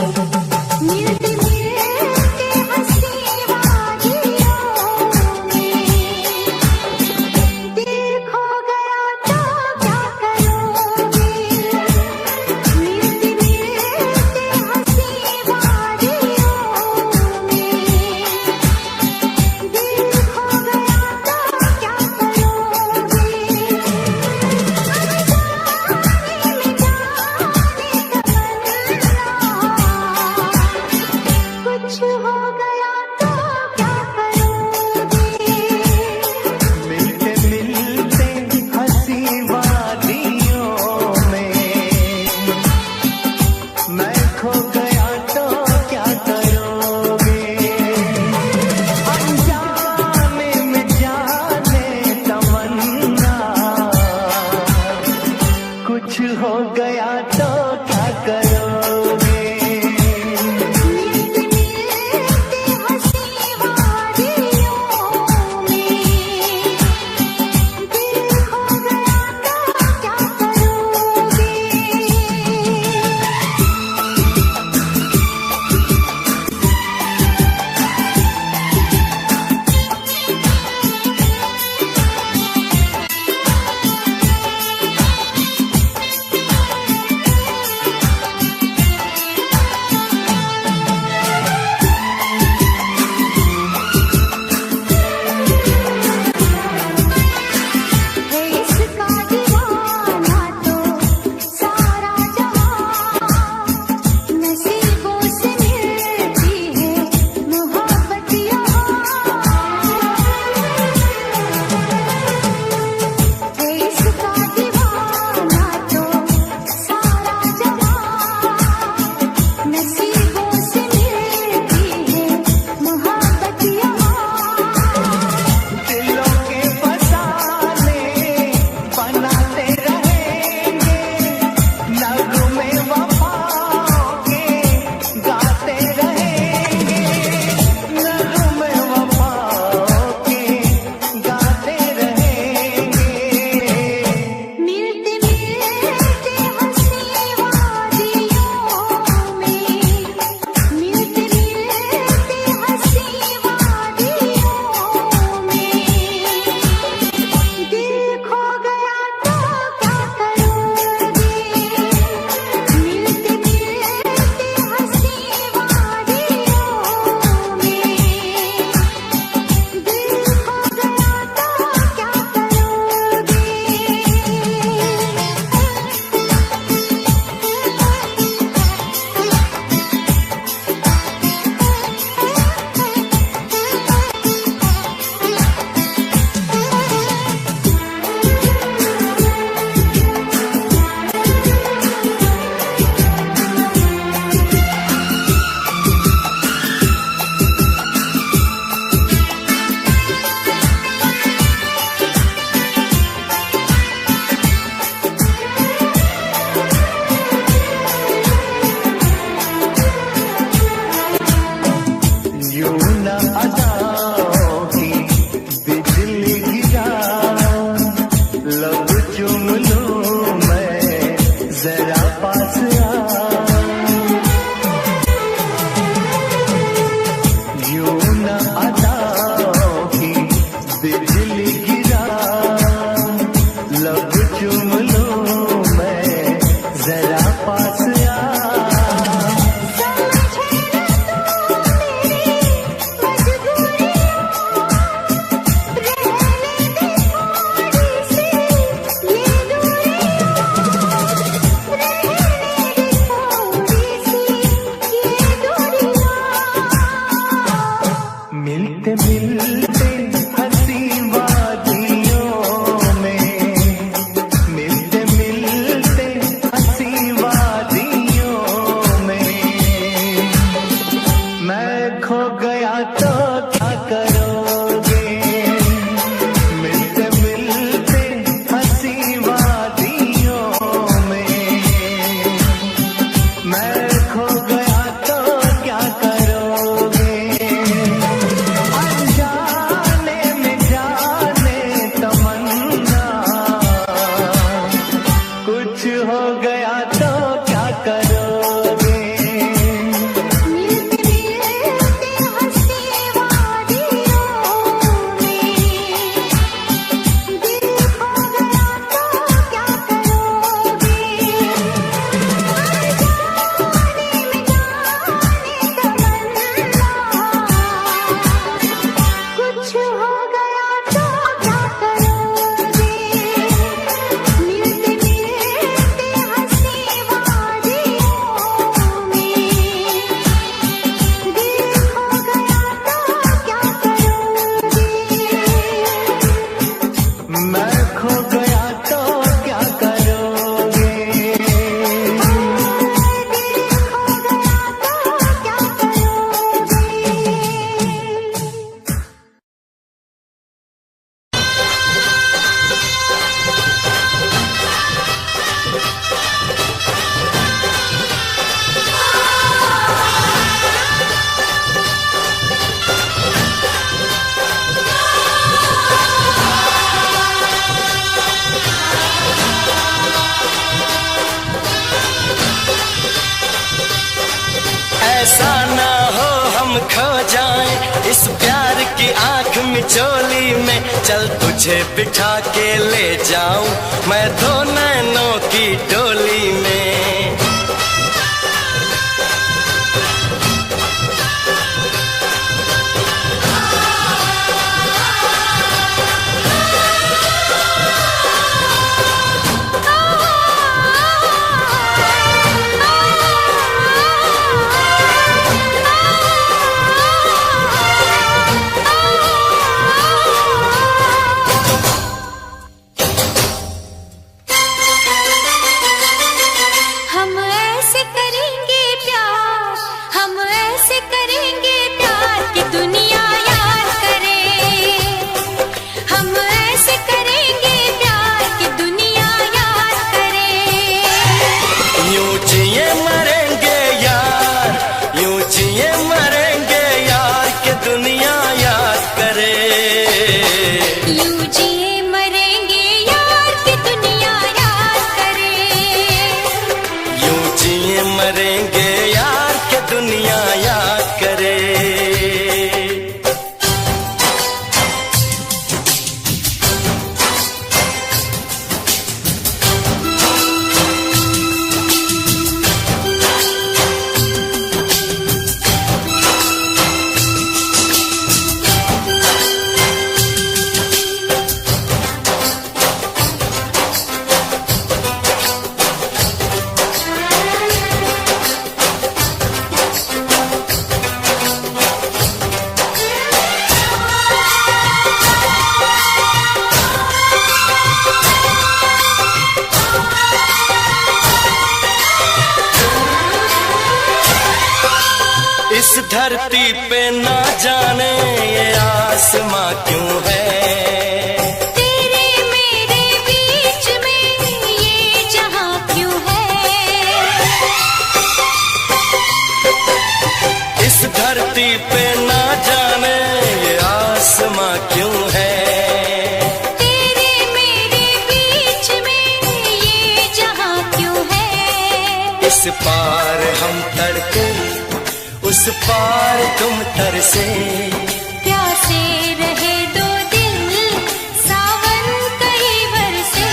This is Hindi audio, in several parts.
मिलते मिलते हंसी वादियों में दिल खो गया तो क्या करोगे। मिलते मिलते हंसी वादियों में दिल खो गया तो क्या करोगे। अनजाने में जाने तमन्ना ऐसा ना हो हम खो जाएं इस प्यार की आंख मिचोली में। चल तुझे बिठा के ले जाऊं मैं दो नैनों की डोली में। मरेंगे यार के दुनिया याद करे। इस धरती पे ना जाने ये आसमां क्यों है, तेरे मेरे बीच में ये जहां क्यों है। इस धरती पे ना जाने ये आसमां क्यों है, तेरे मेरे बीच में ये जहां क्यों है। इस पार हम तड़के उस पार तुम तरसे, प्यासे रहे दो दिल सावन कई बरसे।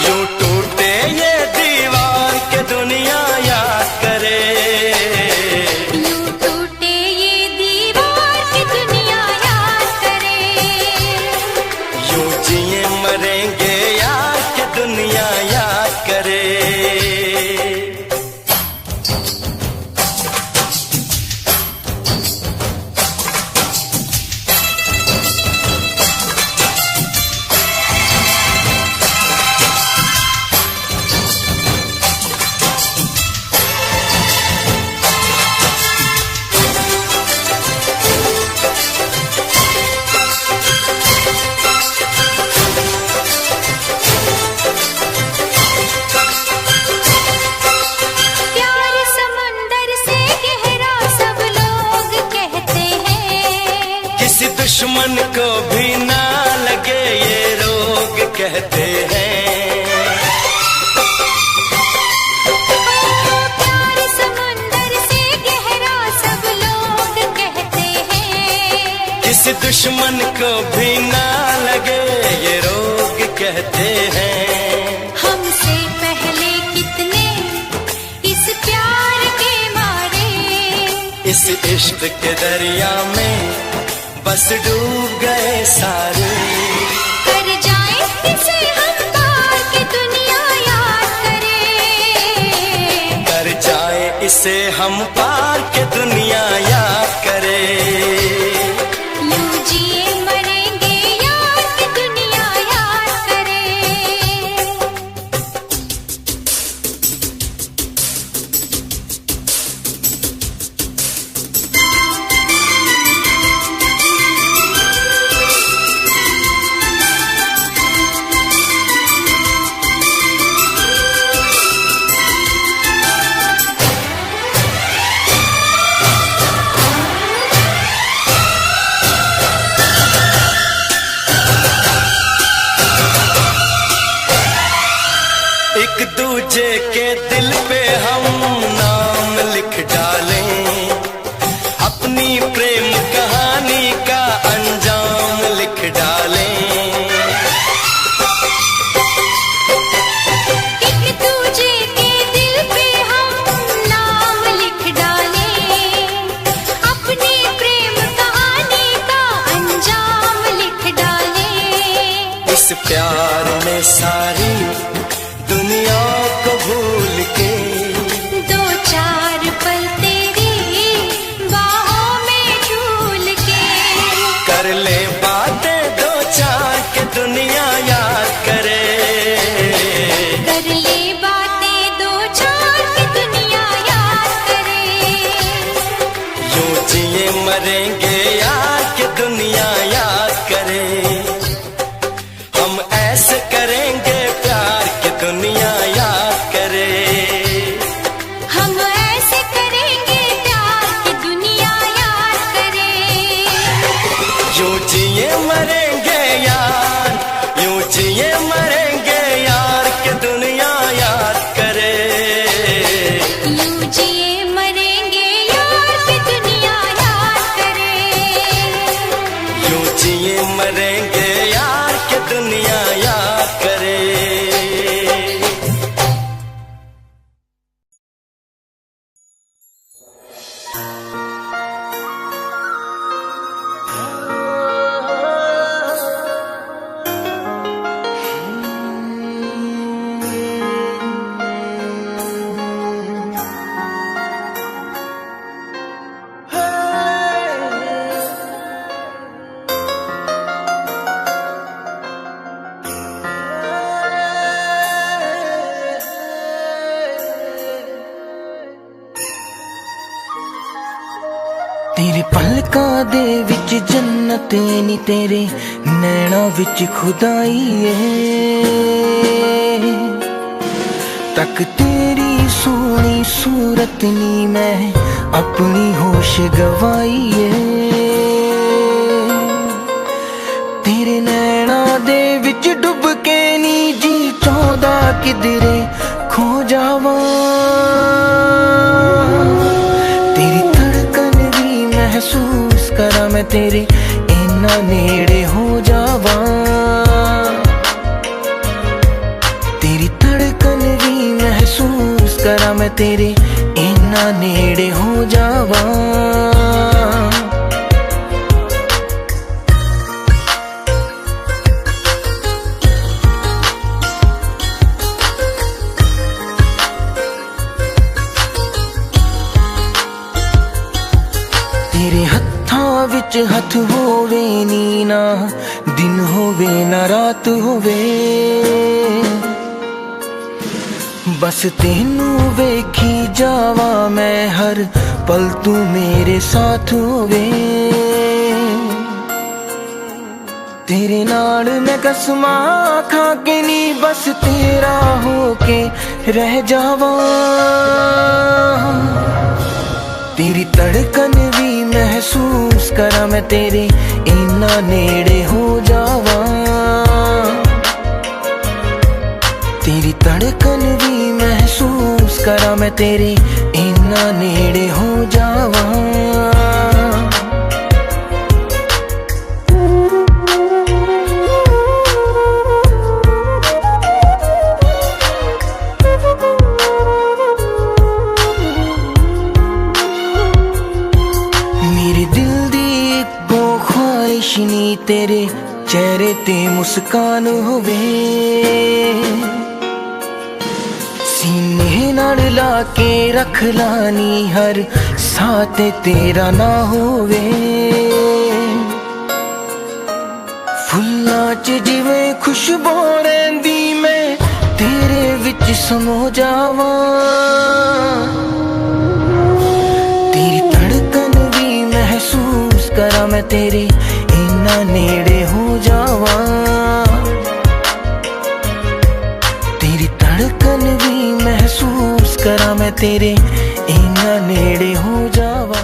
यूं टूटे ये दीवार के दुनिया याद करे, यूं टूटे ये दीवार की दुनिया याद करे। यूं जिए मरेंगे यार के दुनिया याद करे। दुश्मन को भी ना लगे ये रोग कहते हैं, प्यार समंदर से गहरा सब लोग कहते हैं। किसी दुश्मन को भी ना लगे ये रोग कहते हैं। हमसे पहले कितने इस प्यार के मारे, इस इश्क के दरिया में बस डूब गए सारे। कर जाए इसे हम पार के दुनिया याद करे, कर जाए इसे हम पार के दुनिया याद करे। यूं जिए मरेंगे यार की दुनिया याद करे। एक दूजे के दिल पे हम नाम लिख डालें, दुनिया याद करे। कर ले बातें दो चार की दुनिया याद करे। यूं जिए मरेंगे यार कि दुनिया याद करे। हम ऐसे करेंगे प्यार कि दुनिया याद करे। हम ऐसे करेंगे प्यार की दुनिया याद करे। यूं जिए मरेंगे यार, यूं जिए मरेंगे यार कि दुनिया याद करे। यूं जिए मरेंगे यार की दुनिया याद करे। यूं जिए मरेंगे यार कि दुनिया याद करे। तेरे पलकां दे विच जन्नत नी, तेरे नैना विच खुदाई है। तक तेरी सोहनी सूरत नी, मैं अपनी होश गवाई है। तेरे नैना दे विच डुब के नी जी चाहदा किधरे खो जावां। महसूस करा मैं तेरे इन्ना नेड़े हो जावा। तेरी धड़कन भी महसूस करा मैं तेरे इन्ना नेड़े हो जावा। तेरे हत्थां विच हथ होवे नी, ना दिन होवे ना रात होवे। बस तेनू वेखी जावा मैं हर पल, तू मेरे साथ होवे। तेरे नाल मैं कसमां खा के नी, बस तेरा होके रह जावा। तेरी धड़कन भी महसूस करा मैं तेरे इन्ना नेड़े हो जावा। तेरी धड़कन भी महसूस करा मैं तेरे इन्ना नेड़े हो जावा। तेरे चेहरे ते मुस्कान होवे। सीने नाल ला के रख लानी हर साथ तेरा ना होवे। फुल्लां च जिवें खुशबू रहिंदी, मैं तेरे विच समो जावा। तेरी धड़कन भी महसूस करा मैं तेरे इन्ना नेड़े हो जावा। तेरी धड़कन भी महसूस करा मैं तेरे इन्ना नेड़े हो जावा।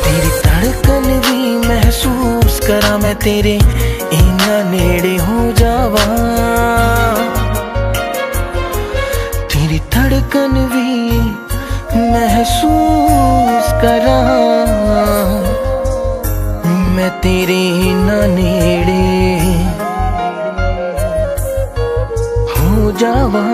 तेरी धड़कन भी महसूस करा मैं तेरे इन्ना नेड़े हो जावा। तेरी धड़कन भी महसूस करा मैं तेरे इन्ना नेड़े हो जावा।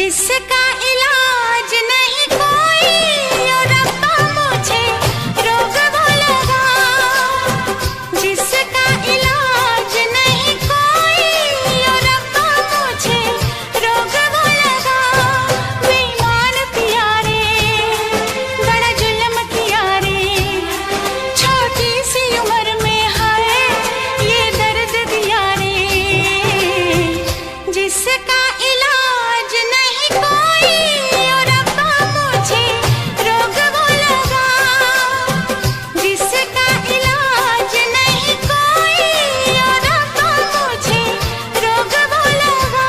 जिसका इलाज नहीं कोई, ओ रब्बा मुझे रोग वो लगा। जिसका इलाज नहीं कोई, ओ रब्बा मुझे रोग वो लगा। बेईमान पिया रे, बड़ा जुल्म किया रे, छोटी सी उम्र में हाय ये दर्द दिया रे। जिसका इलाज नहीं कोई, ओ रब्बा मुझे रोग वो लगा। जिसका इलाज नहीं कोई, ओ रब्बा मुझे रोग वो लगा।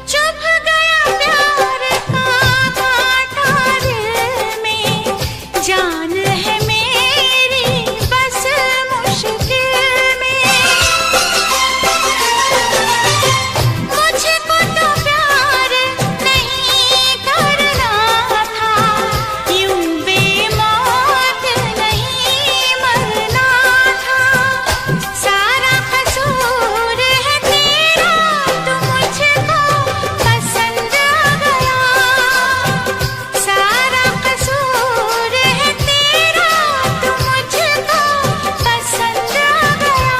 चुभ गया प्यार का कांटा दिल में, जान है मेरी बस मुश्किल में। मुझको तो प्यार नहीं करना था, यूं बेमौत नहीं मरना था। सारा कसूर है तेरा, तू मुझको पसंद आ गया। सारा कसूर है तेरा, तू मुझको पसंद आ गया।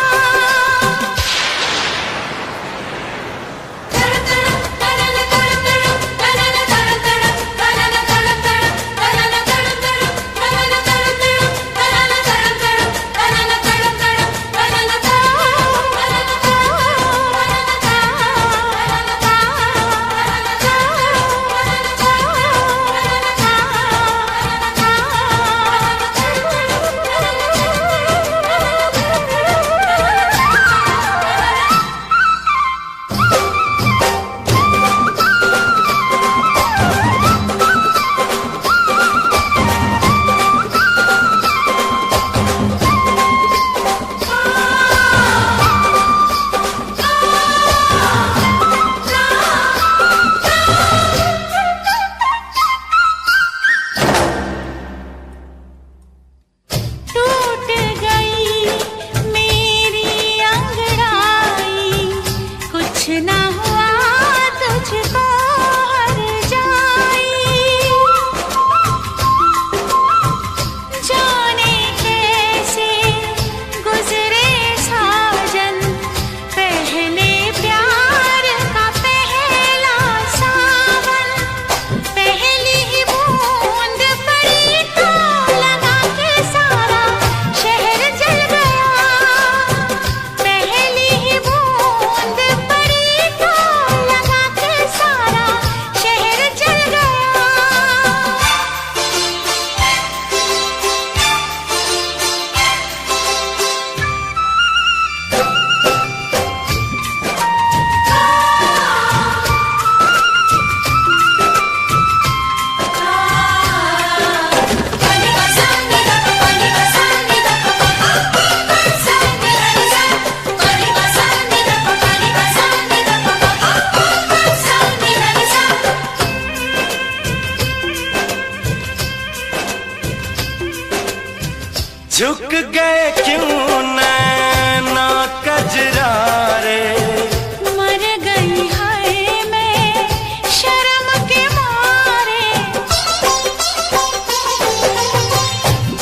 टूट गई मेरी अंगड़ाई, कुछ ना हुआ तुझको हर जाई। जाने कैसे गुजरे साजन, पहले प्यार का पहला सावन। पहली ही बूंद पड़ी तो लगा के सारा शहर जल गया। पहली ही बूंद पड़ी तो लगा के सारा शहर जल गया। झुक गए क्यों नैना कजरारे, मर गई है मैं शर्म के मारे।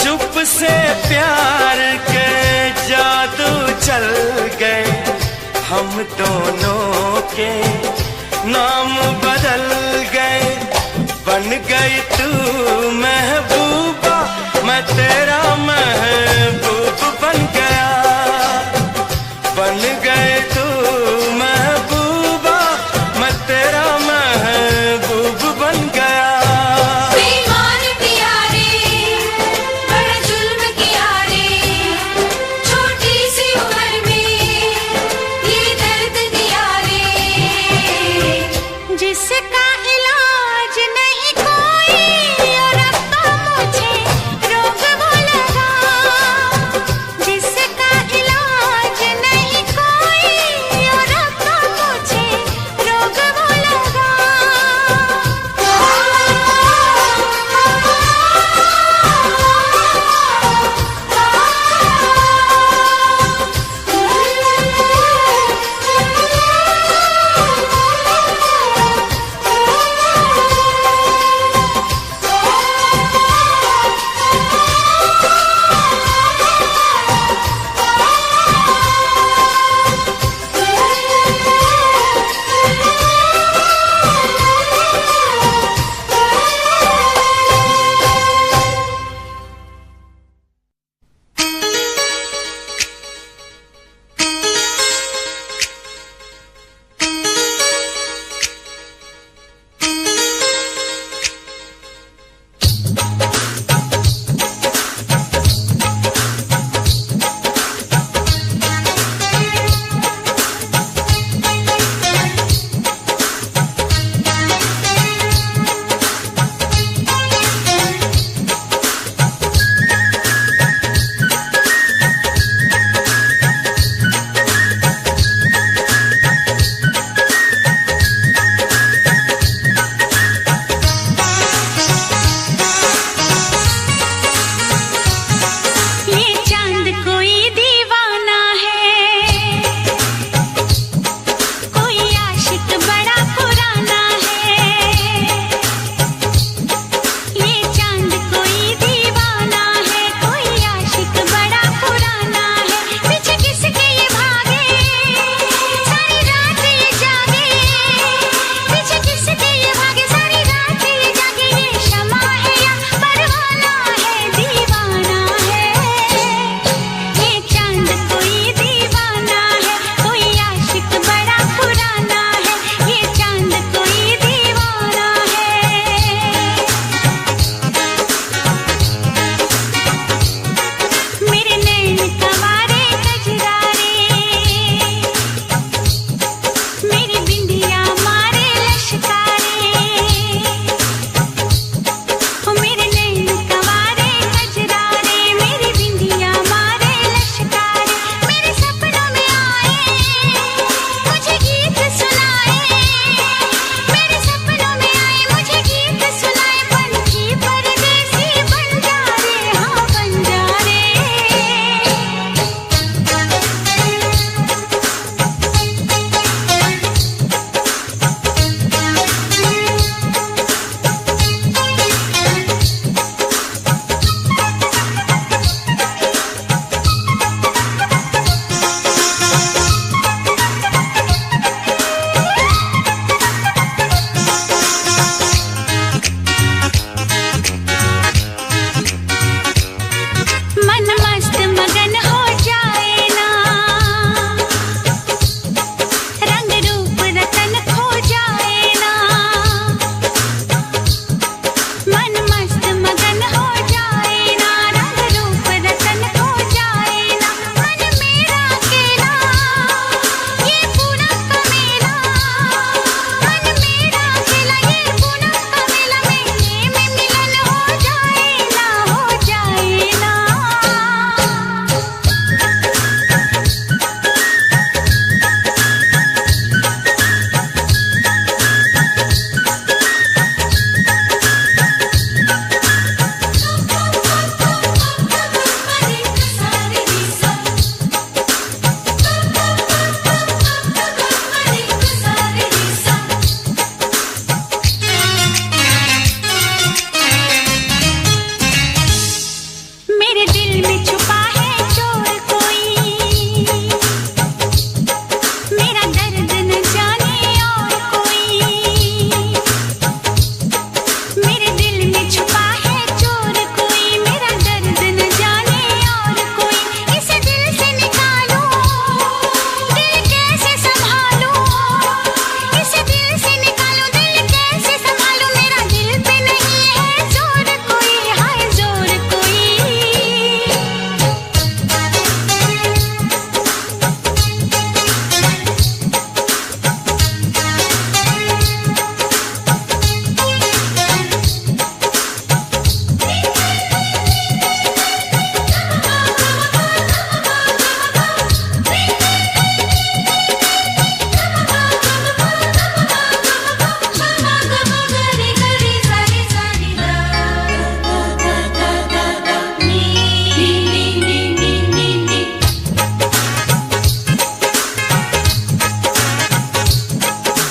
चुप से प्यार के जादू चल गए, हम दोनों के नाम बदल गए। बन गई तू महबूबा, मैं तेरा महबूब बन गया।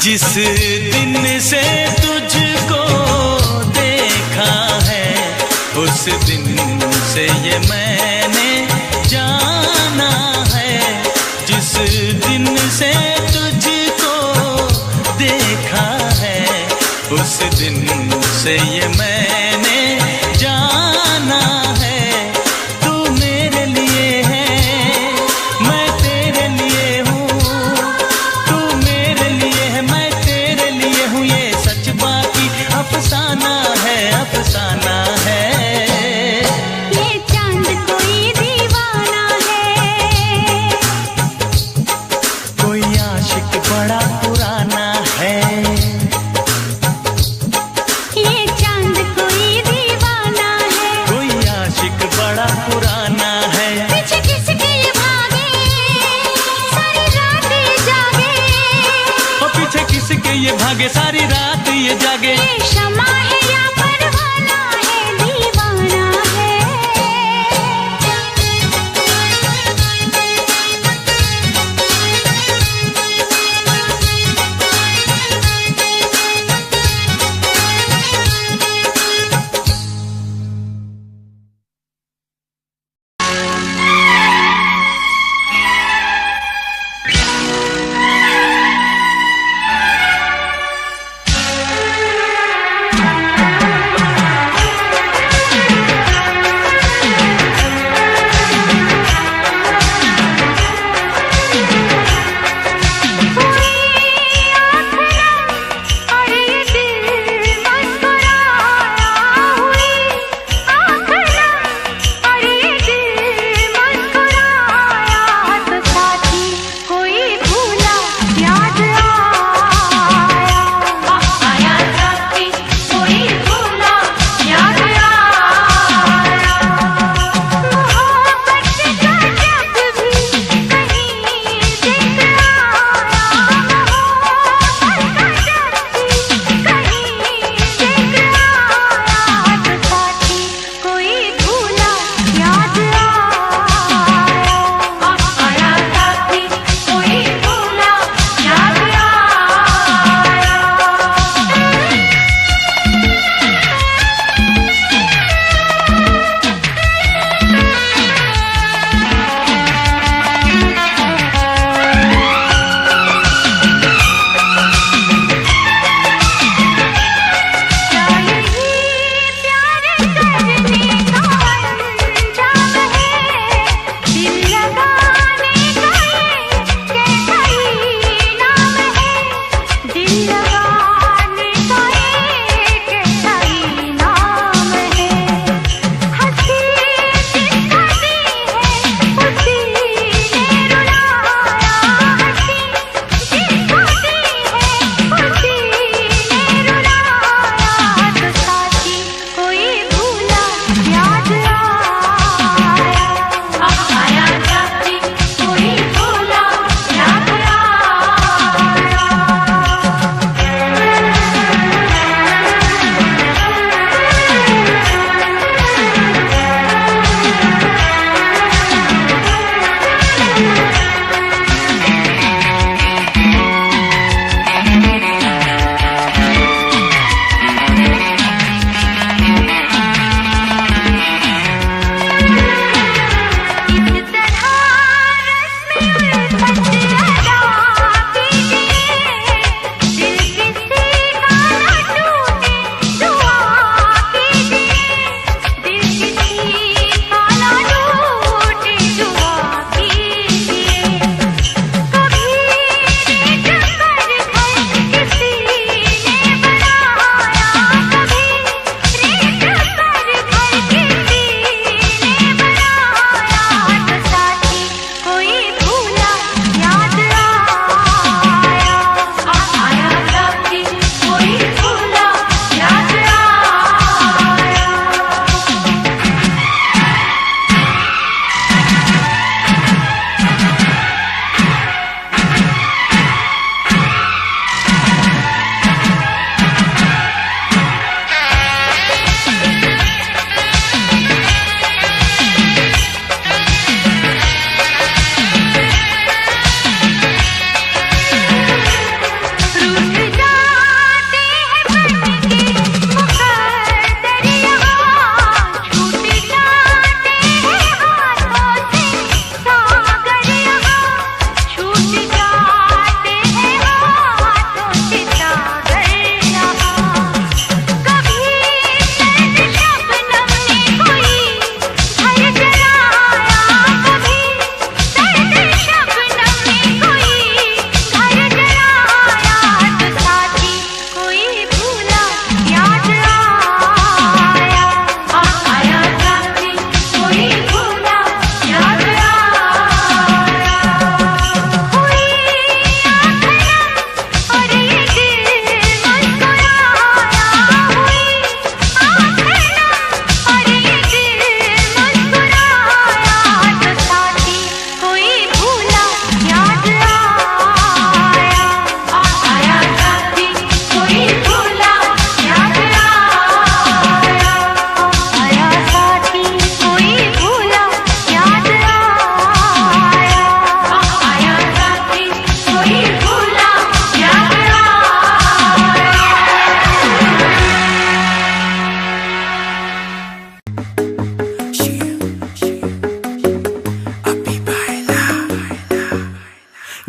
जिस दिन से तुझको देखा है उस दिन से ये मैंने जाना है। जिस दिन से तुझको देखा है उस दिन से ये मैंने जाना है। तू मेरे लिए है, मैं तेरे लिए हूँ। तू मेरे लिए है, मैं तेरे लिए हूँ। ये सच बाकी अफसाना है, अफसाना है। ये चांद कोई दीवाना है, कोई आशिक बड़ा पुराना है। ये चांद कोई दीवाना है, कोई आशिक बड़ा पुराना है। पीछे किसके ये भागे, सारी रात ये जागे। और पीछे किसके ये भागे, सारी रात ये जागे। ये शमा है या परवाना है, दीवाना है।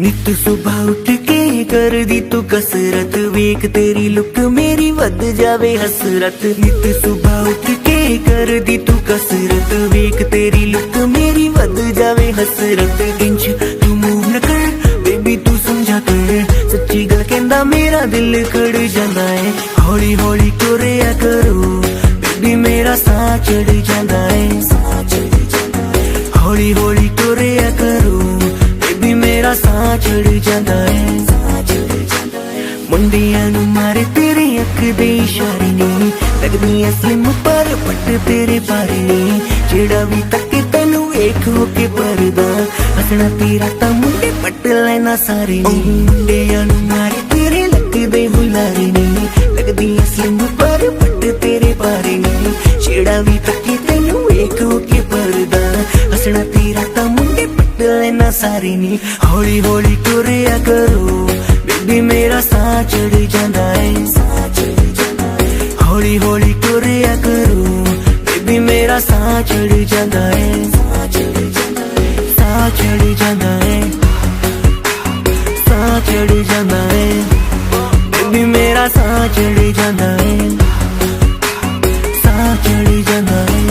नित सुबह उठ के कर दी तू कसरत, वेख तेरी लुक मेरी वध जावे हसरत। नित सुबह उठ के कर दी तू कसरत, वेख तेरी लुक मेरी वध जावे हसरत। इंच तू मूव न कर बेबी तू समझा कर, सच्ची गल कहंदा मेरा दिल खड़ जांदा है। हौली हौली तुरिया करो बेबी मेरा साह चढ़ जांदा है। हौली हौली तुरिया करो बेबी मेरा साह चढ़ जांदा है। मुंडियां नू मारे तेरे अख दे इशारे ने, लगदी स्लिम पर पट तेरे बारे ने। जेड़ा भी तके तैनू वेख हो के परदा, हसना तेरा ता मुंडे पट लेना सारे ने। मुंडियां नू मारे तेरे लगदे हुलारे ने, लगदी स्लिम पर पट तेरे बारे ने। जेड़ा भी तके तैनू वेख हो के परदा, हसना तेरा ता मुंडे पट लेना सारे ने। हौली हौली तुरिया करो बेबी मेरा साह चढ़ जांदा है। हौली हौली तुरिया करो बेबी मेरा साह चढ़ जांदा है। साह चढ़ जांदा है, साह चढ़ जांदा है बेबी मेरा साह चढ़ जांदा है। साह चढ़ जांदा है।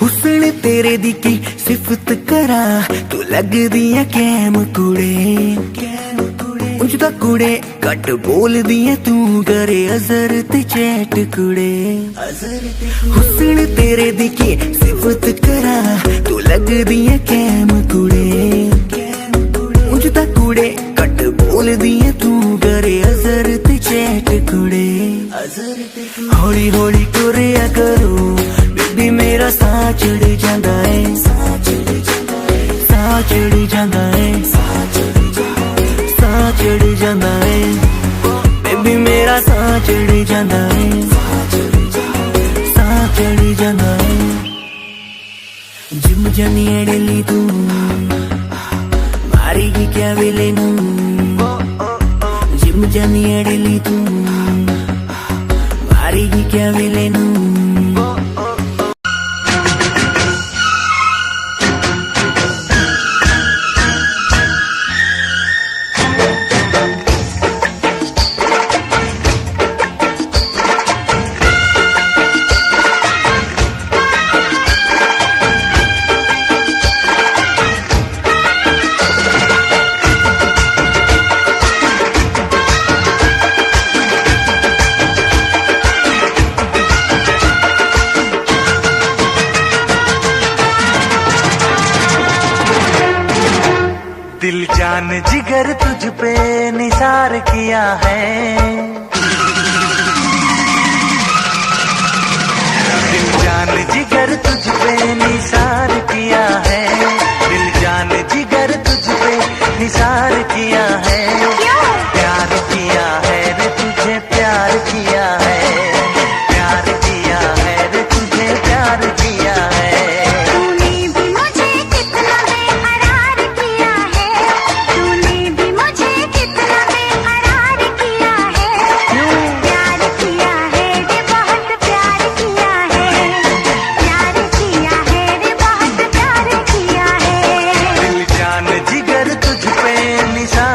हुस्न तेरे दी की सिफत करा, तू लगदी है कैम कुड़े। उंज दा कुड़े घट बोलदी है तू, करे अजर ते चैट कुड़े। हुस्न तेरे दी की सिफत करा, तू लगदी है कैम कुड़े। उंज दा कुड़े घट बोलदी है तू, करे अजर ते चैट कुड़े। हौली हौली तुरिया करो बेबी मेरा साह चढ़ जांदा है। साह चढ़ जांदा है, साह चढ़ जांदा है बेबी मेरा साह चढ़ जांदा है। साह चढ़ जांदा है। जिम जानी अड़ली तू मारेगी क्या वेले नू। जिम जानी अड़ली तू मारेगी क्या वेले नू। दिल जान जिगर तुझ पे निसार किया है। दिल जान जिगर तुझ पे निसार किया है। दिल जान जिगर तुझ पे निसार किया है। प्यार किया है रे तुझे प्यार किया है। प्यार किया है रे तुझे प्यार किया है। निसार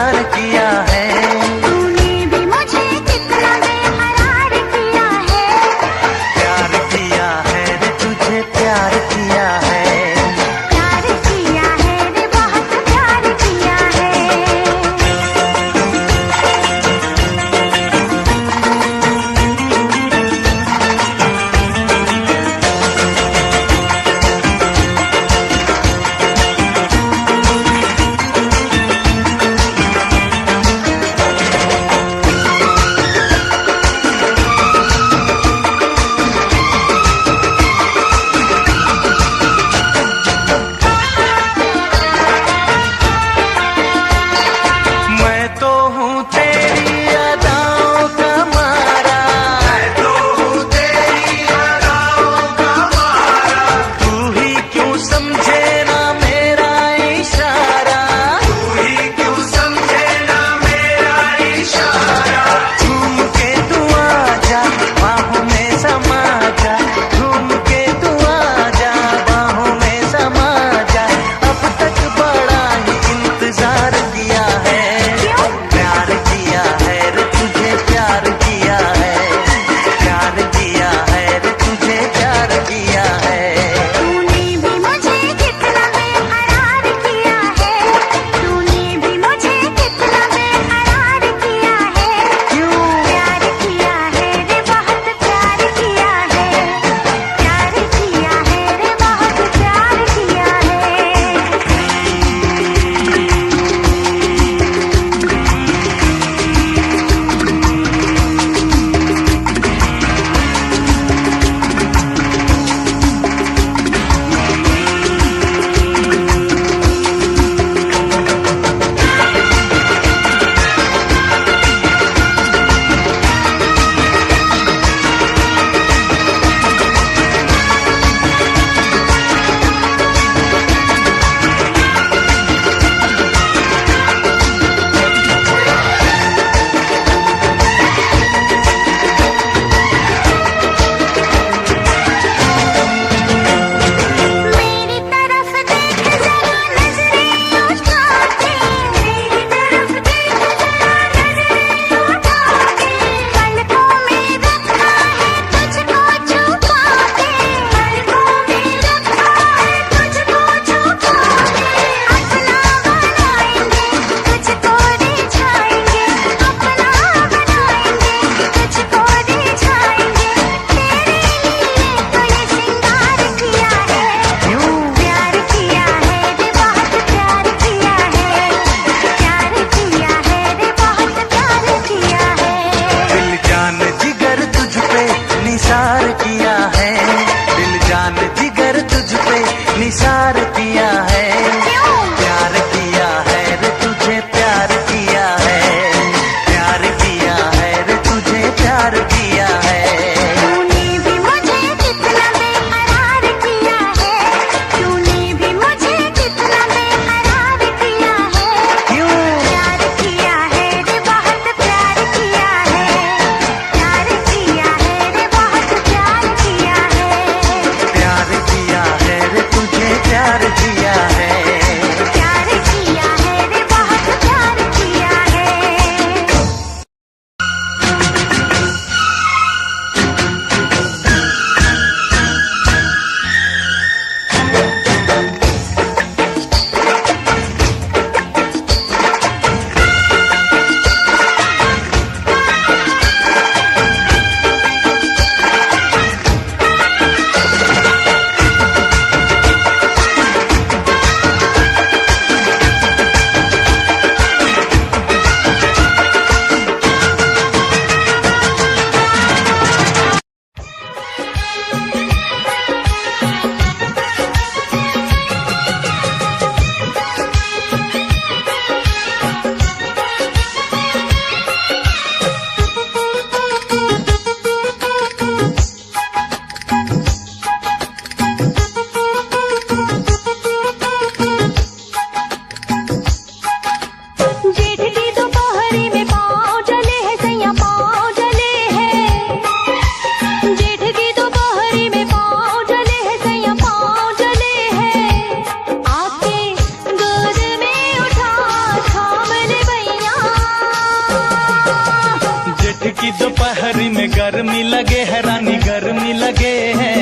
गर्मी लगे है रानी गर्मी लगे है।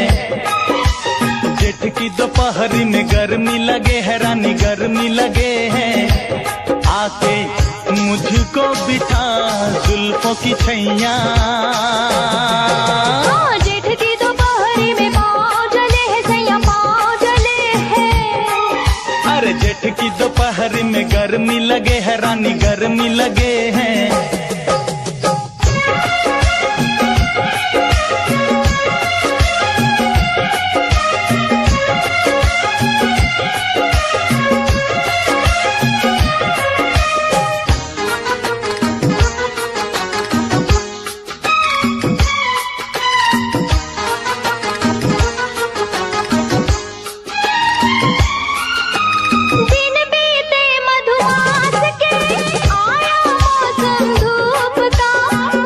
जेठ की दोपहरी में गर्मी लगे है रानी गर्मी लगे है। आके मुझको बिठा जुल्फों की छैया। जेठ की दोपहरी में पाँव जले है सैया पाँव जले है। अरे जेठ की दोपहरी में गर्मी लगे है रानी गर्मी लगे है। दिन बीते मधुमास के आया मौसम धूप का।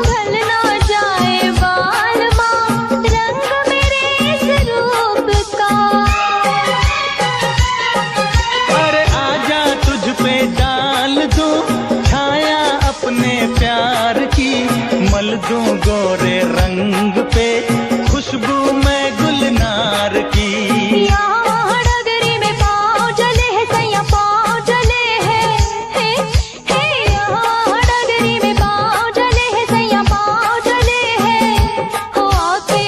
ढल ना जाए बालमा रंग मेरे इस रूप का। अरे आजा तुझ पे डाल दूं छाया अपने प्यार की। मल दूं गोरे रंग पे खुशबू मैं गुलनार की। यहाँ डगरी में पाँव जले है सैया पाँव जले है। यहाँ डगरी में पाँव जले है सैया पाँव जले है। हो आके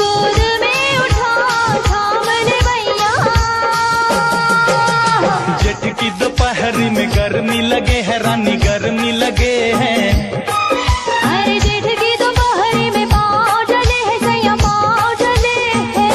गोद में उठा थाम ले भैया। जेठ की दोपहरी में गर्मी लगे है रानी गर्मी लगे है। अरे जेठ की दोपहरी में पाँव जले है सैया पाँव जले है।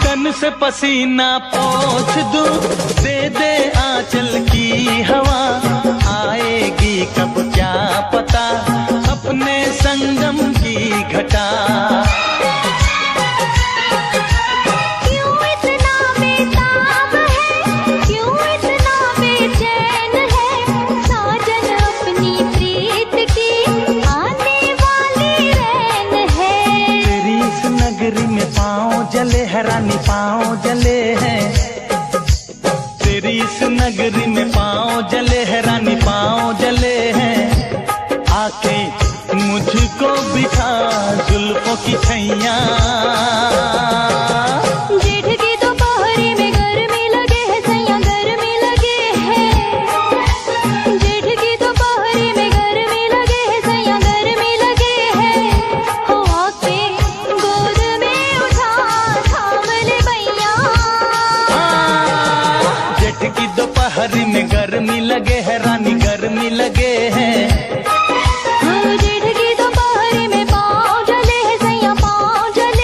तन से पसीना पोंछ दूं दे दे आंचल की हवा। आएगी कब क्या पता अपने संगम की घटा। क्यों इतना बेताब है क्यों इतना बेचैन है। साजन अपनी प्रीत की आने वाली रैन है। तेरी इस नगरी में पाँव जले है रानी पाँव जले हैं। तेरी इस नगरी में पाँव जले है रानी पाँव जले हैं। आके मुझको बिठा जुल्फों की छैया। जेठ की दोपहरी में गर्मी लगे है सैया गर्मी लगे है। जेठ की दोपहरी में गर्मी लगे है सैया गर्मी लगे है। हो आके गोद में उठा थाम ले भैया। जेठ की दोपहरी में गर्मी लगे है रानी गर्मी लगे हैं। जेठ की दोपहरी में पाँव जले है सैया पाँव जले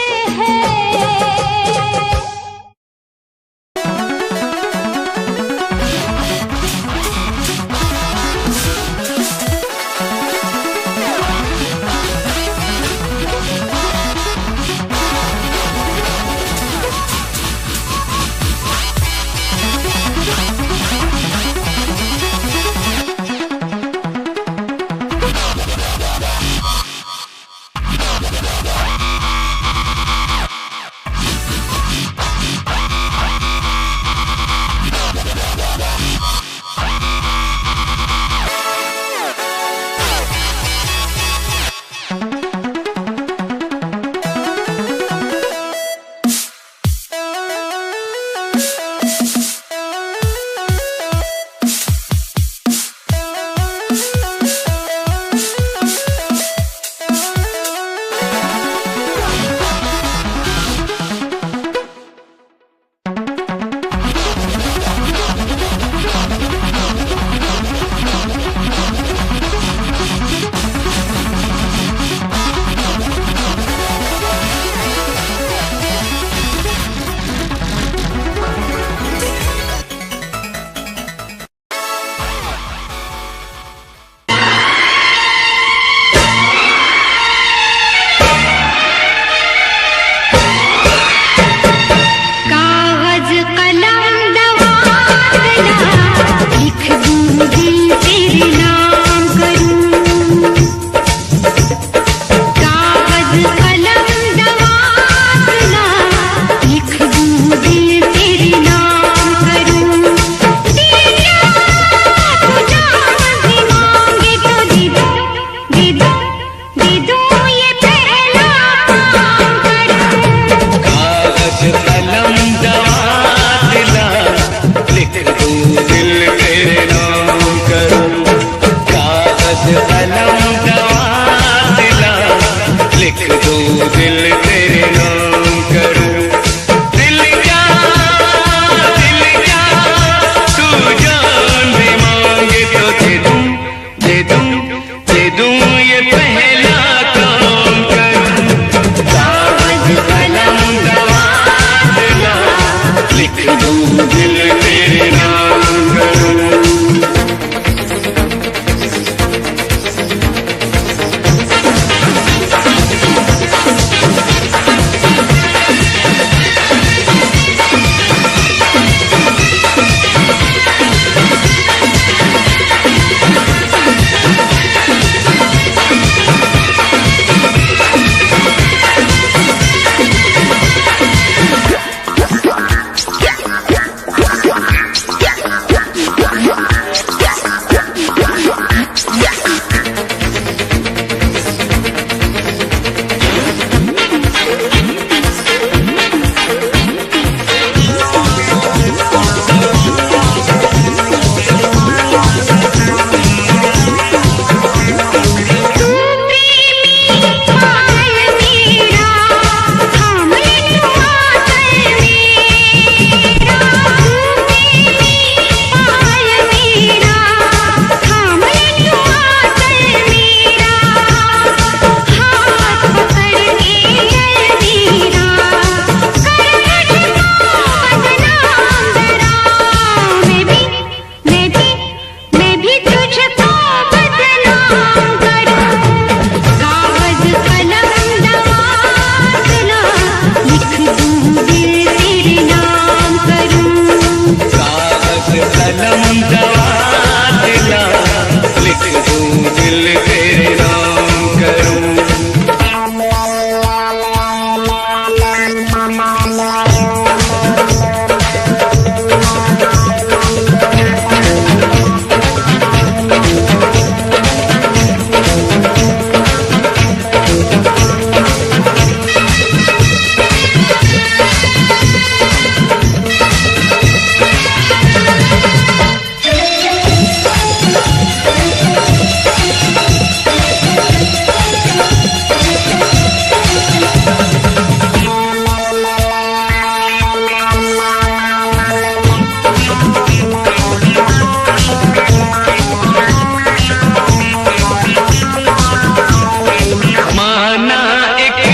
माना एक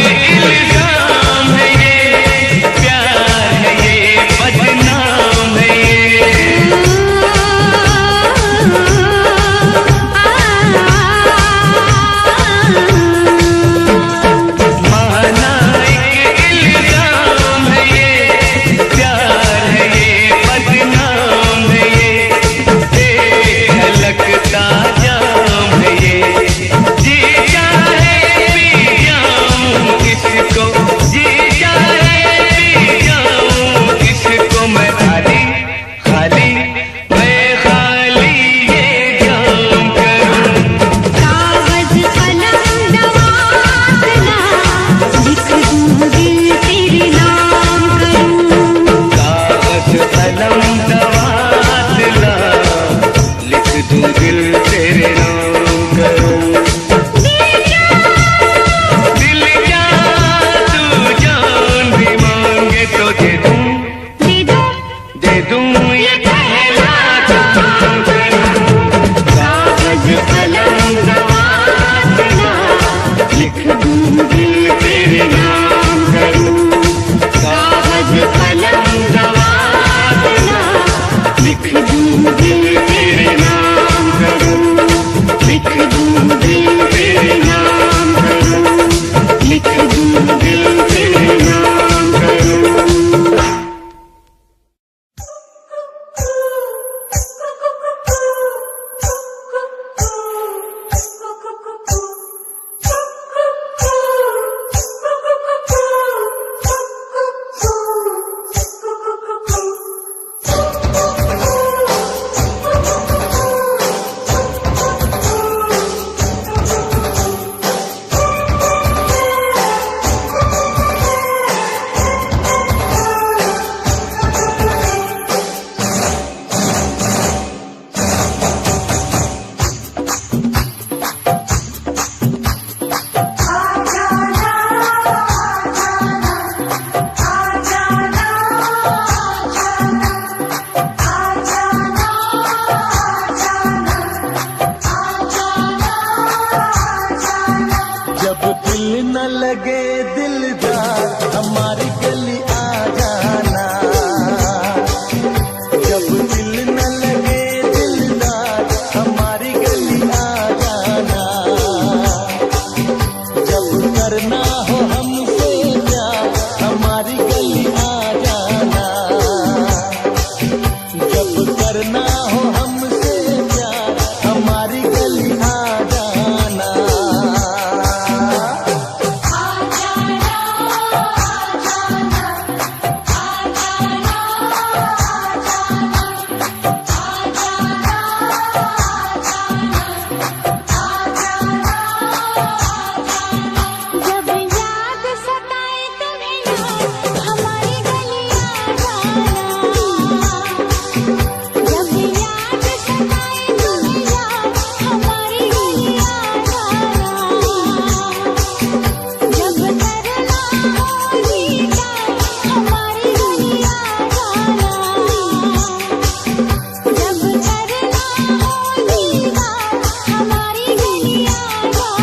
लगे दिलदार हमारी गली आ जाना। जब दिल न लगे दिलदार हमारी गली आ जाना। जब करना हो हमसे प्यार हमारी गली आ जाना। जब करना हो हमसे प्यार हमारी गली आ जाना। जब याद सताए तुम्हें यार हमारी गली आ जाना। जब याद सताए तुम्हें यार हमारी गली आ जाना। जब करना हो दीदार हमारी गली आ जाना। जब करना हो दीदार हमारी गली आ जाना।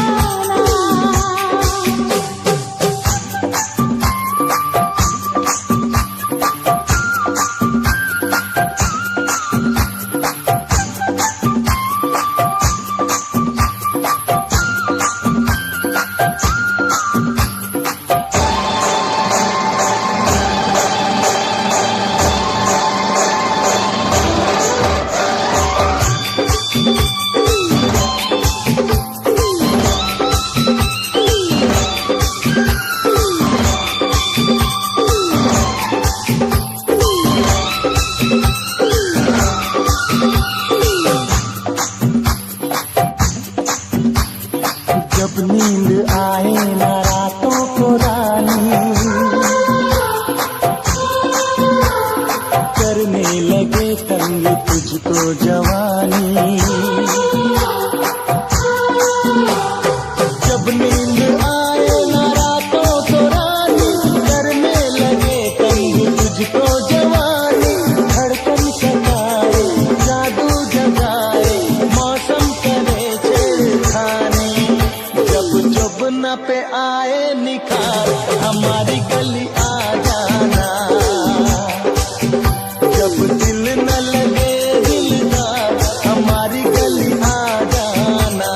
जब नींद आए ना रातों को रानी करने लगे तंग तुझको जवानी। जब नींद आए ना रातों को रानी करने लगे तंग तुझको जवानी। धड़कन सताए जादू जगाए मौसम करे छेड़खानी। जब जुबन पे आए निखार हमारी गली आ जाना। जब दिल न लगे दिलदार हमारी गली आ जाना।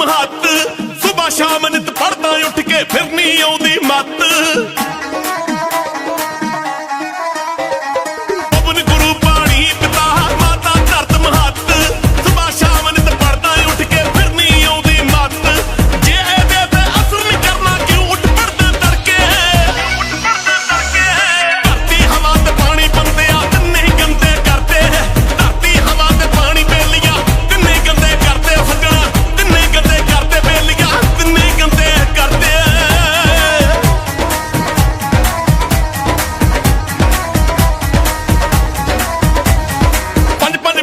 धर्म हत्थ सुबह शाम नित पढ़दा उठ के फिर नहीं आउंदी मत पवन गुरु पानी पिता माता धरत महत सुबह शाम नित पढ़दा उठ के फिर नहीं आउंदी मत जे एदे ते असर नहीं करना क्यों उठ पड़दे तड़के धरती हवा ते पानी बंदे आ तिन्ने गंदे करते धरती हवा ते पानी बेलियां तिन्ने गंदे करते सजना तिन्ने गंदे करते बेलियां तिन्ने गंदे करते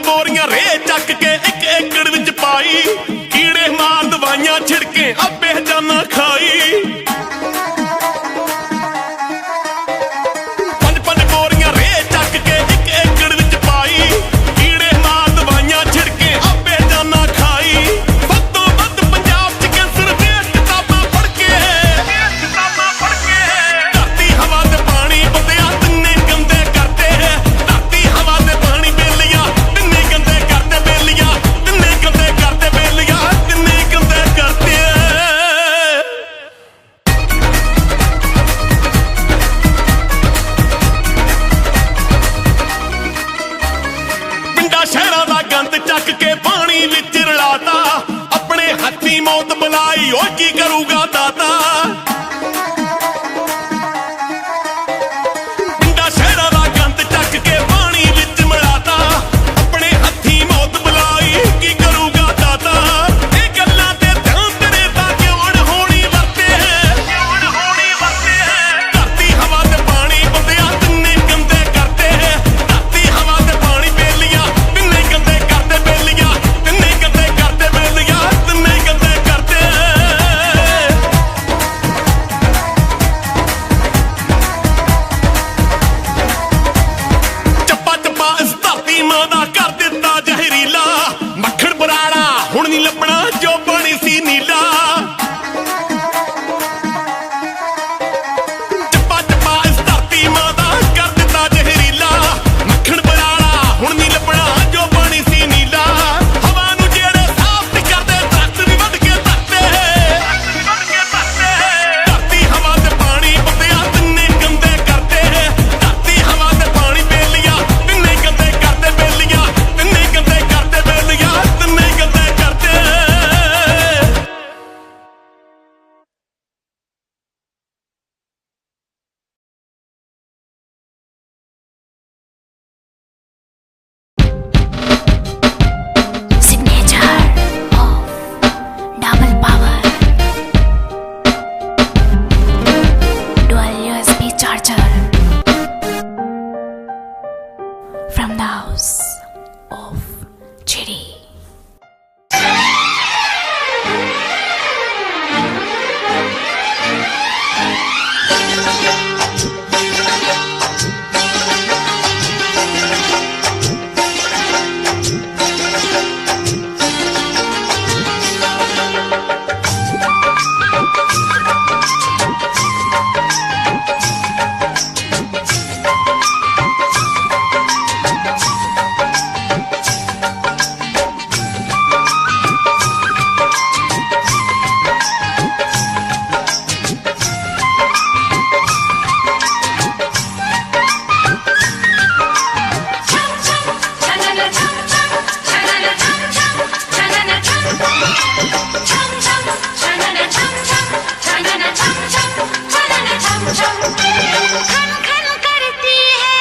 बोरियां रे चक के एक एकड़ विच पाई कीड़े मार दवाइयां छिड़के अबे जाना खाई पंज बोरियां रे चक के एक एकड़ विच पाई कीड़े मार दवाइयां छिड़के अबे जाना खाई वद्दो वद्द पंजाब च कैंसर दे किताबां पढ़ के धरती हवा ते पानी बंदिया तिन्ने गंदे करते धरती हवा ते पानी बेलियां तिन्ने गंदे करते बेलियां तिन्ने गंदे करते बेलियां तिन्ने गंदे करते पिंडा शहरां दा गंद चक के पानी विच रलाता अपने हत्थी मौत बुलाई ओ की करूगा दाता पिंडा शहरां दा गंद चक के पानी विच मिलाता अपने हत्थी मौत बुलाई की करूगा दाता ए गल्लां ते ध्यान तेरे तां क्यों होनी वरते धरती हवा ते पानी बंदिया तिन्ने गंदे करते धरती हवा ते पानी बेलियां तिन्ने गंदे करते बेलियां तिन्ने गंदे करते बेलियां तिन्ने गंदे करते ਚੱਪਾ ਚੱਪਾ ਇਸ ਧਰਤੀ ਮਾਂ ਦਾ ਕਰ ਦਿੱਤਾ ਜ਼ਹਿਰੀਲਾ ਮੱਖਣ ਬਰਾੜਾ ਹੁਣ ਨਹੀਂ ਲੱਭਣਾ ਜੋ ਬਣੀ ਸੀ ਨੀਲਾ ਚੱਪਾ ਚੱਪਾ ਇਸ ਧਰਤੀ ਮਾਂ ਦਾ ਕਰ ਦਿੱਤਾ ਜ਼ਹਿਰੀਲਾ ਮੱਖਣ ਬਰਾੜਾ ਹੁਣ ਨਹੀਂ ਲੱਭਣਾ ਜੋ ਬਣੀ ਸੀ ਨੀਲਾ ਹਵਾ ਨੂੰ ਜਿਹੜੇ ਸਾਫ਼ ਨਹੀਂ ਕਰਦੇ ਦਰਖਤ ਵੀ ਵੱਢ ਕੇ ਧਰਤੇ ਧਰਤੀ ਹਵਾ ਤੇ ਪਾਣੀ ਬੰਦਿਆ ਤਿੰਨੇ ਗੰਦੇ ਕਰਦੇ ਧਰਤੀ ਹਵਾ ਤੇ ਪਾਣੀ ਬੇਲੀਆਂ ਤਿੰਨੇ ਗੰਦੇ ਕਰਦੇ ਬੇਲੀਆਂ ਤਿੰਨੇ ਗੰਦੇ ਕਰਦੇ ਬੇਲੀਆਂ ਤਿੰਨੇ ਗੰਦੇ ਕਰਦੇ Signature of double power dual USB charger from the house of Chiri. खन खन करती है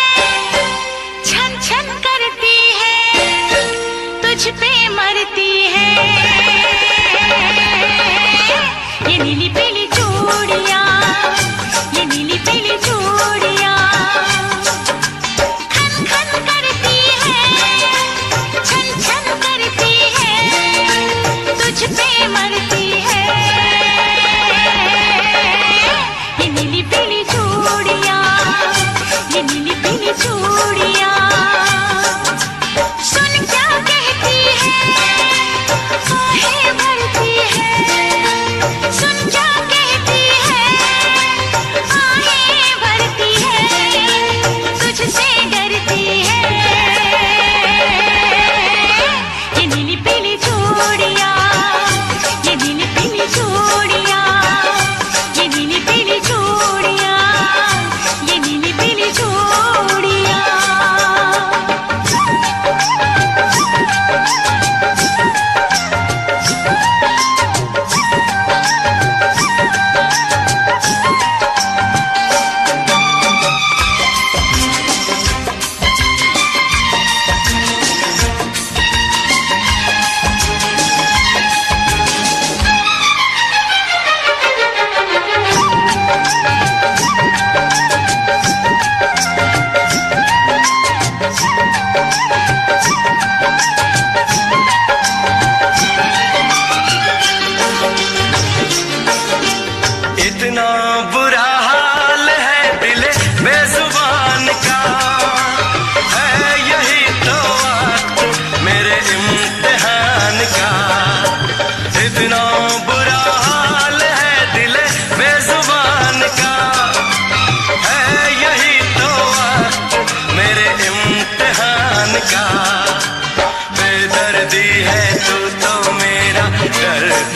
छन छन करती है तुझ पे मरती है ये नीली पीली चूड़ियां ये नीली पीली चूड़ियां खन खन करती है छन छन करती है तुझ पे मरती है ये नीली पीली चूड़ियां ये नीली पीली चूड़ियां सुन क्या कहती है आहें भरती है सुन क्या कहती है आहें भरती है तुझसे डरती है ये नीली पीली चूड़ियां ये नीली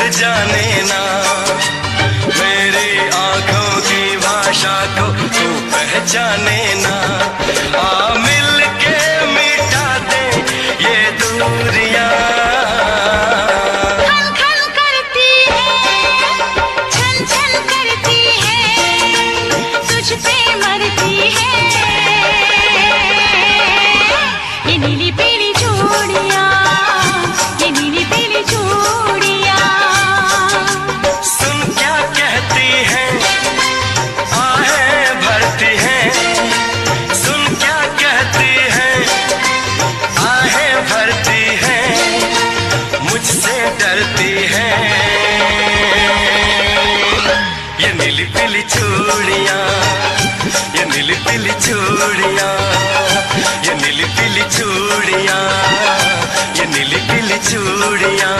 खुद जाने ना, मेरी आंखों की भाषा को तू पहचाने ना। आ मिल के मिटा दे ये दूरियां, चूड़ियां, ये नीली पीली चूड़ियां, ये नीली पीली चूड़ियां, ये नीली पीली चूड़ियां।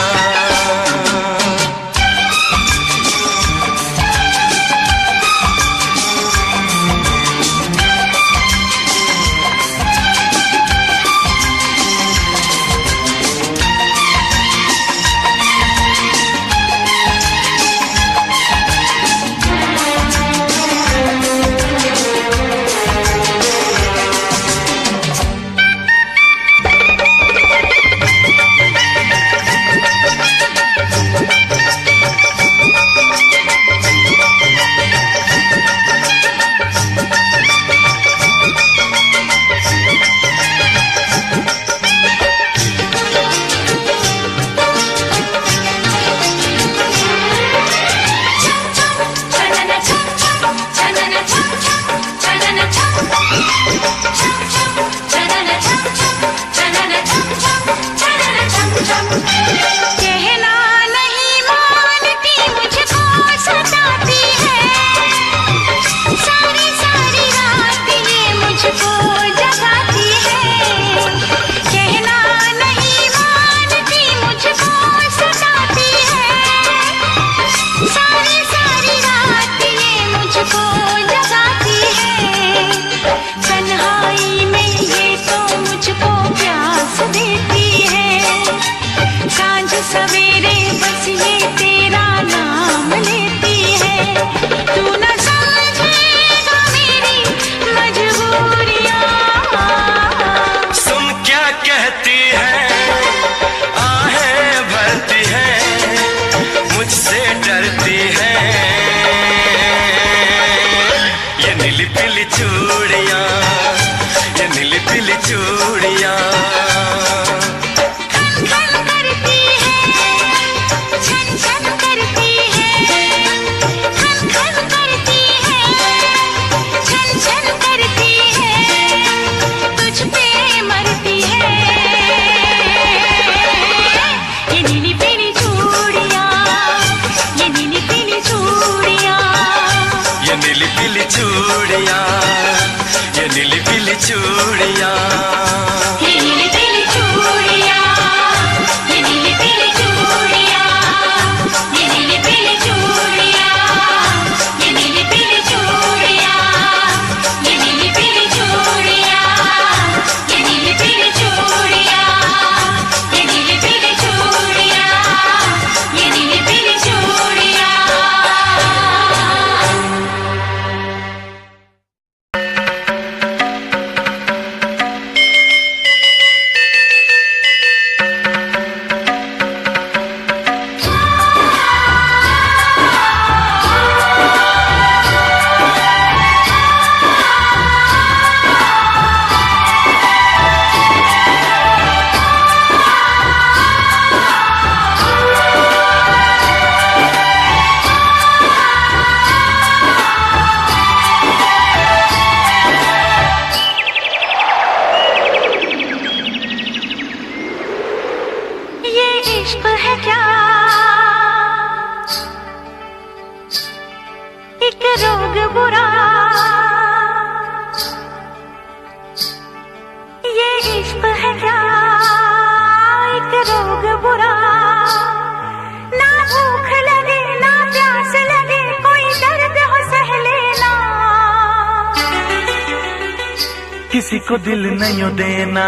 किसी को दिल नहीं देना,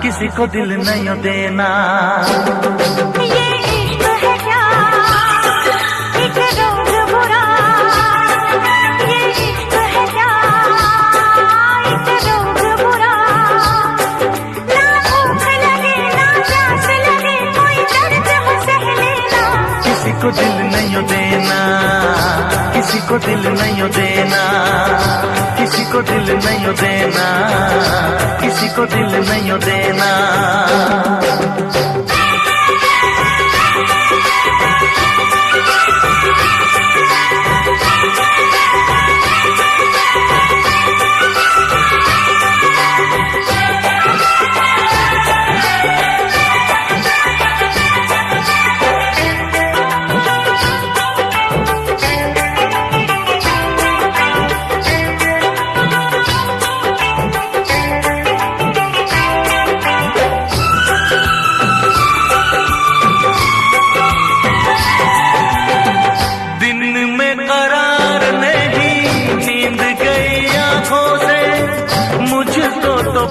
किसी को दिल नहीं देना। ये इश्क है क्या? दिल नहीं देना, किसी को दिल नहीं देना, किसी को दिल नहीं देना।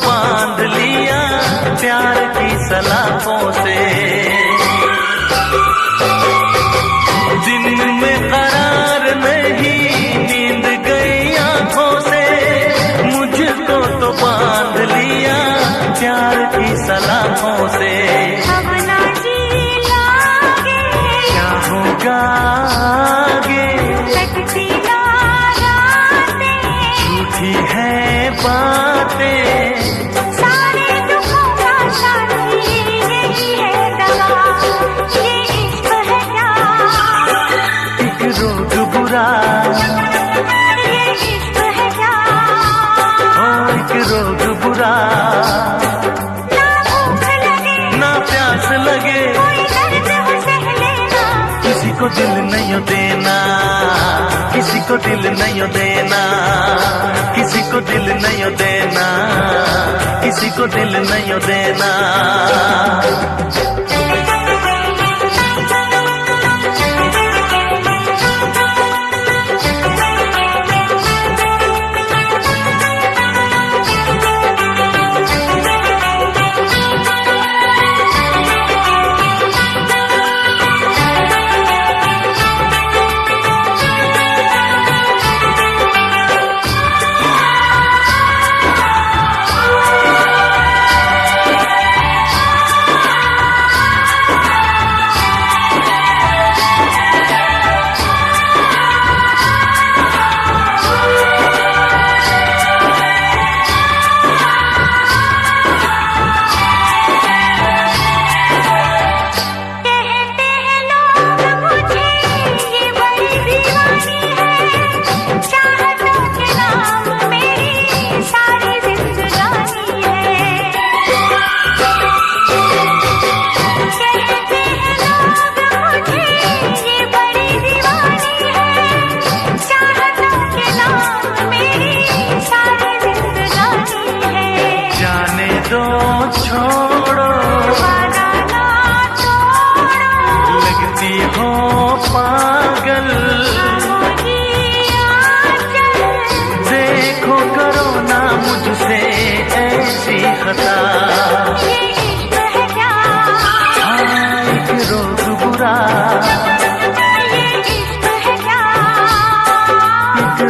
बांध लिया प्यार की सलाखों से, दिन में करार नहीं, नींद गई आंखों से, मुझको तो बांध लिया प्यार की सलाखों से। अब ना जी लागे क्या होगा आगे, कटती ना रातें, झूठी है बातें, रोग बुरा, ना भूख लगे ना प्यास लगे, कोई दर्द हो सह लेना, किसी को दिल नहीं देना, किसी को दिल नहीं देना, किसी को दिल नहीं देना, किसी को दिल नहीं देना।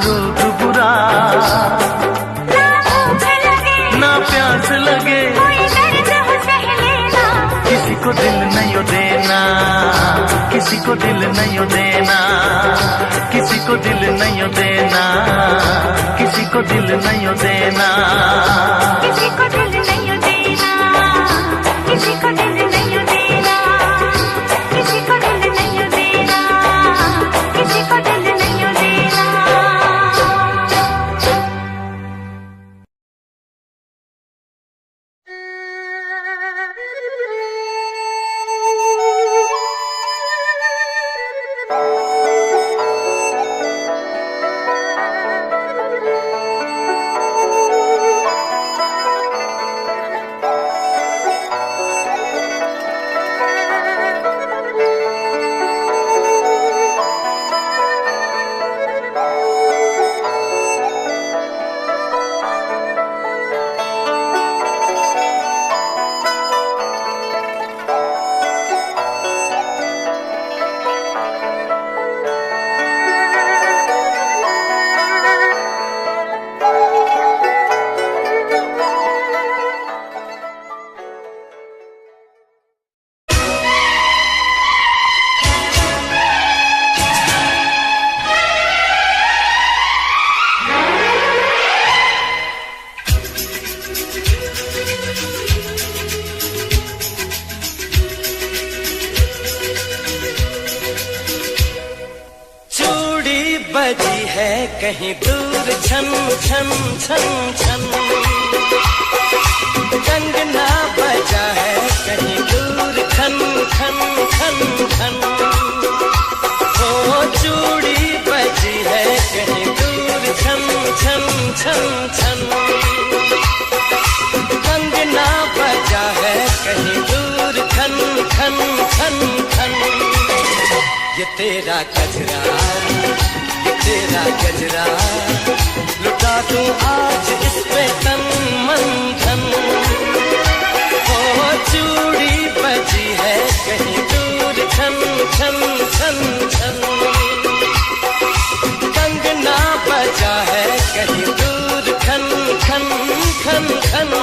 रोग बुरा, ना भूख लगे ना प्यास लगे, कोई दर्द हो सह लेना, किसी को दिल नहीं देना, किसी को दिल नहीं देना, किसी को दिल नहीं देना, किसी को दिल नहीं देना, किसी को दिल नहीं देना, किसी को दिल नहीं देना, किसी को दिल नहीं देना, किसी को दिल नहीं देना। कहीं दूर छन छन छन छन, कंगना बजा है कहीं दूर खन खन खन खन, ओ चूड़ी बजी है कहीं दूर छन छन छन छन, कंगना बजा है कहीं दूर खन खन खन खन। ये तेरा गजरा, ये तेरा गजरा, लुटा दूं आज इस पे तन मन धन, ओ चूड़ी बजी है कहीं दूर छन छन छन छन, कंगना बजा है कहीं दूर खन खन खन खन।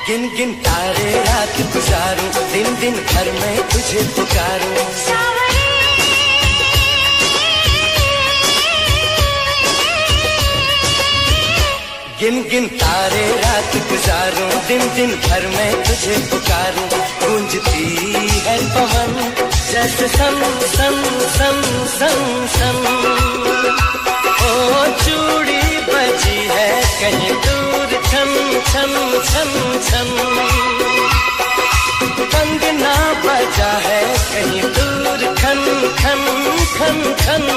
गिन गिन तारे रात गुजारूं, दिन दिन भर में तुझे पुकारूं, गिन गिन तारे रात गुजारूं, दिन दिन भर में तुझे पुकारूं, गूंजती है पवन जैसे सन सन सन सन सन, ओ चूड़ी बजी है कहीं दूर छन छन छन छन, कंगना बजा है कहीं दूर खन खन खन खन।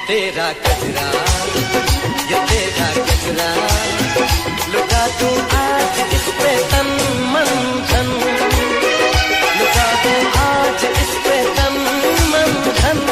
तेरा गजरा, ये तेरा गजरा, लुटा दूं आज इस पे तन मन धन, लुटा दूं आज इस पे तन मन धन।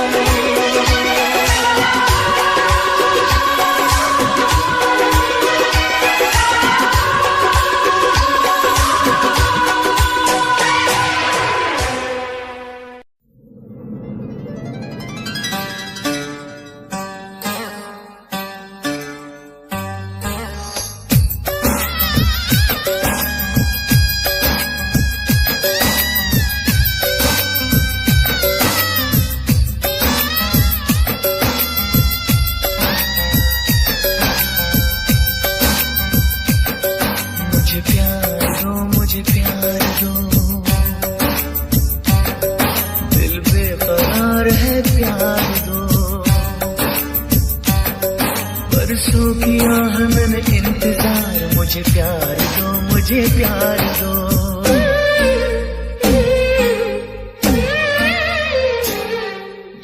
बरसों किया है मैंने इंतजार, मुझे प्यार दो, मुझे प्यार दो।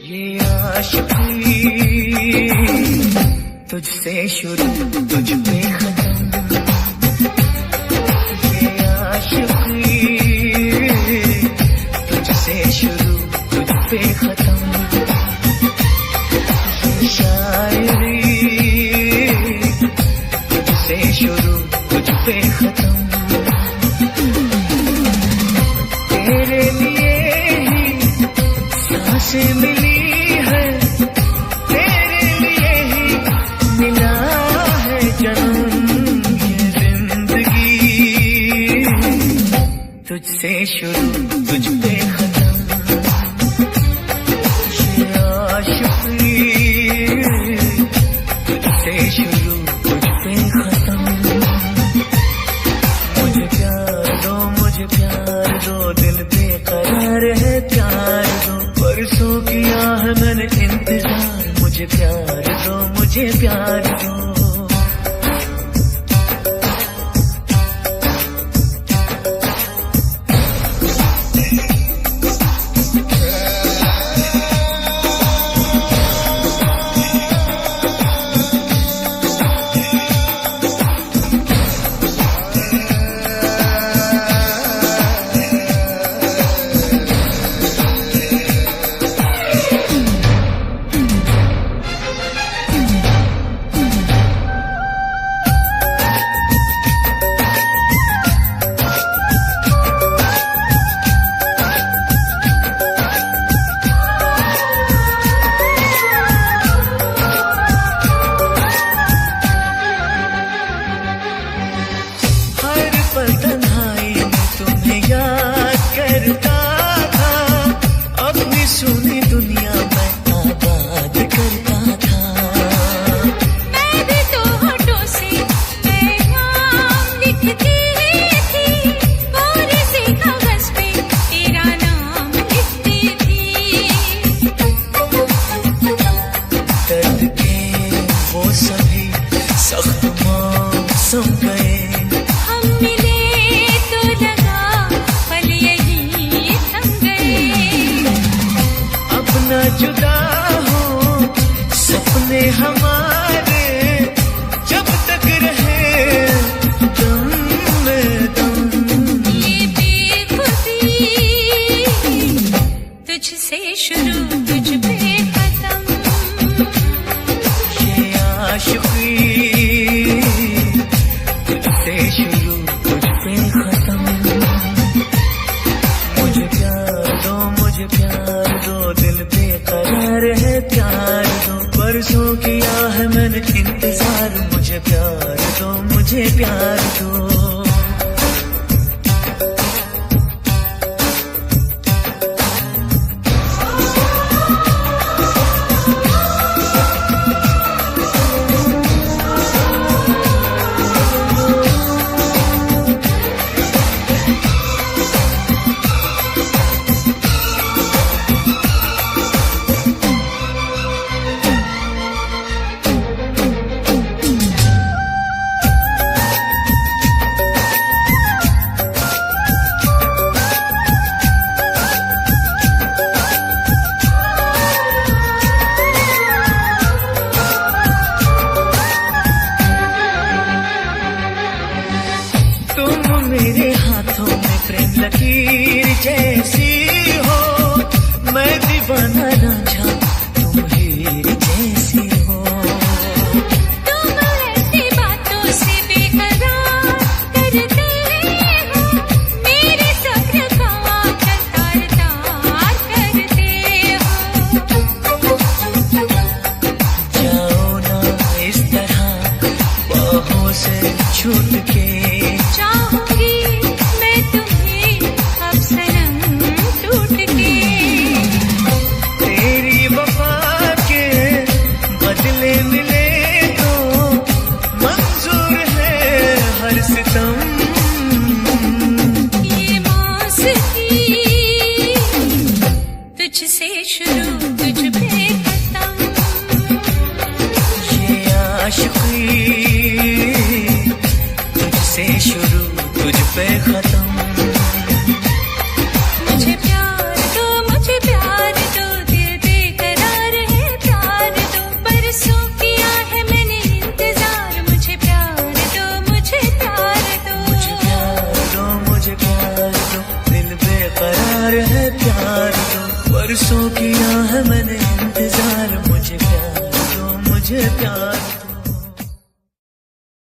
ये आशिकी तुझसे शुरू, तुझ पे खत्म। ये आशिकी तुझसे शुरू, तुझ पे खत्म। तुझसे शुरू तुझ पे खत्म, ये आशिकी तुझसे शुरू तुझ पे खत्म। मुझे प्यार दो, मुझे प्यार दो, दिल बेकरार है प्यार दो, बरसों किया है मैंने इंतजार, मुझे प्यार दो, मुझे प्यार दो। सुनी दुनिया में आबाद करता था, मैं भी तो होठों से पैगाम लिखती थी, और से कागज पे तेरा नाम लिखती थी। दर्द के वो सभी सख्त मौसम गए, हम मिले तो लगा पल यही थम गए। न जुदा हो सपने हमारे, जब तक रहे दम में दम। ये बेखुदी तुझसे शुरू तुझ पे खत्म, ये आशिकी तुझसे शुरू तुझ पे खत्म। मुझे प्यार दो, मुझे प्यार दो, दिल बेकरार है प्यार दो, बरसों किया है मैंने इंतजार, मुझे प्यार दो, मुझे प्यार दो। मेरे हाथों में प्रेम लकीर जैसी हो, मैं दीवाना रांझा तुम हीर जैसी हो। तुम ऐसी बातों से बेकरार करते हो, मेरे सब्र का तार तार करते हो। जाओ ना इस तरह बाहों से छूट के, चाहूंगी मैं तुम्हें अब सनम टूट के। तेरी वफा के बदले मिले तो मंजूर है हर सितम। ये मौसकी तुझसे शुरू तुझ पे खत्म, ये आशिकी तुझसे शुरू तुझ पे खत्म। मुझे प्यार दो, मुझे प्यार दो, दिल बेकरार है प्यार दो, बरसों किया है मैंने इंतजार, मुझे प्यार दो, मुझे प्यार दो। मुझे प्यार दो, मुझे प्यार दो, दिल बेकरार है प्यार दो, बरसों किया है मैंने इंतजार, मुझे प्यार दो, मुझे प्यार